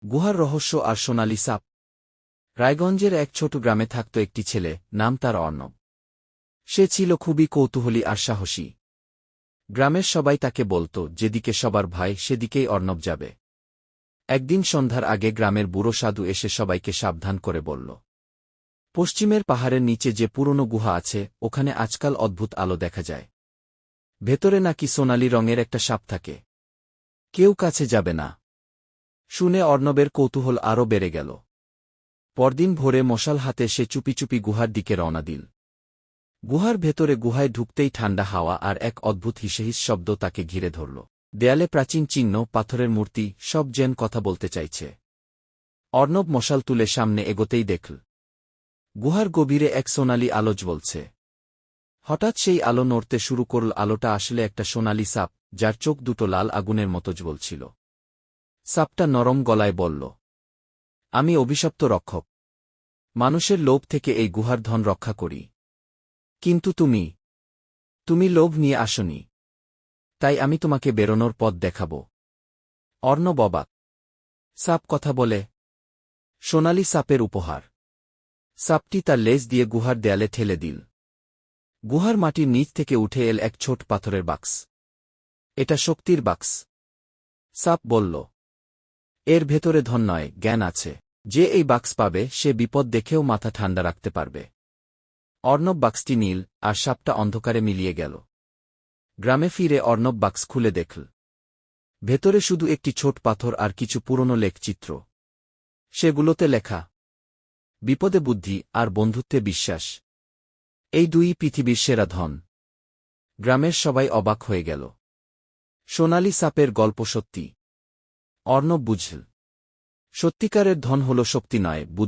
গুহার রহস্য আর সোনালি সাপ। রায়গঞ্জের এক ছোট গ্রামে থাকত একটি ছেলে, নাম তার অর্ণব। সে ছিল খুবই কৌতূহলী আর সাহসী। গ্রামের সবাই তাকে বলত, যেদিকে সবার ভয় সেদিকেই অর্ণব যাবে। একদিন সন্ধ্যার আগে গ্রামের বুড়ো সাধু এসে সবাইকে সাবধান করে বলল, পশ্চিমের পাহাড়ের নিচে যে পুরনো গুহা আছে, ওখানে আজকাল অদ্ভুত আলো দেখা যায়। ভেতরে নাকি সোনালি রঙের একটা সাপ থাকে। কেউ কাছে যাবে না। শুনে অর্ণবের কৌতূহল আরও বেড়ে গেল। পরদিন ভোরে মশাল হাতে সে চুপি চুপি গুহার দিকে রওনা দিল। গুহার ভেতরে গুহায় ঢুকতেই ঠান্ডা হাওয়া আর এক অদ্ভুত হিসেহিস শব্দ তাকে ঘিরে ধরল। দেয়ালে প্রাচীন চিহ্ন, পাথরের মূর্তি, সব যেন কথা বলতে চাইছে। অর্ণব মশাল তুলে সামনে এগোতেই দেখল, গুহার গভীরে এক সোনালি আলো জ্বলছে। হঠাৎ সেই আলো নড়তে শুরু করল। আলোটা আসলে একটা সোনালি সাপ, যার চোখ দুটো লাল আগুনের মতো জ্বলছিল। সাপটা নরম গলায় বলল, আমি অভিশপ্ত রক্ষক। মানুষের লোভ থেকে এই গুহার ধন রক্ষা করি। কিন্তু তুমি লোভ নিয়ে আসনি। তাই আমি তোমাকে বেরোনোর পথ দেখাব। অর্ণব অবাক। সাপ কথা বলে? সোনালি সাপের উপহার। সাপটি তার লেজ দিয়ে গুহার দেয়ালে ঠেলে দিল। গুহার মাটির নিচ থেকে উঠে এল এক ছোট পাথরের বাক্স। এটা শক্তির বাক্স। সাপ বলল, এর ভেতরে ধন নয়, জ্ঞান আছে। যে এই বাক্স পাবে সে বিপদ দেখেও মাথা ঠান্ডা রাখতে পারবে। অর্ণব বাক্সটি নিল, আর সাপটা অন্ধকারে মিলিয়ে গেল। গ্রামে ফিরে অর্ণব বাক্স খুলে দেখল। ভেতরে শুধু একটি ছোট পাথর আর কিছু পুরনো লেখচিত্র। সেগুলোতে লেখা, বিপদে বুদ্ধি আর বন্ধুত্বে বিশ্বাস। এই দুই পৃথিবীর সেরা ধন। গ্রামের সবাই অবাক হয়ে গেল। সোনালি সাপের গল্প সত্যি। অর্ণব বুঝল, সত্যিকারের ধন হল শক্তি নয়, বুদ্ধি।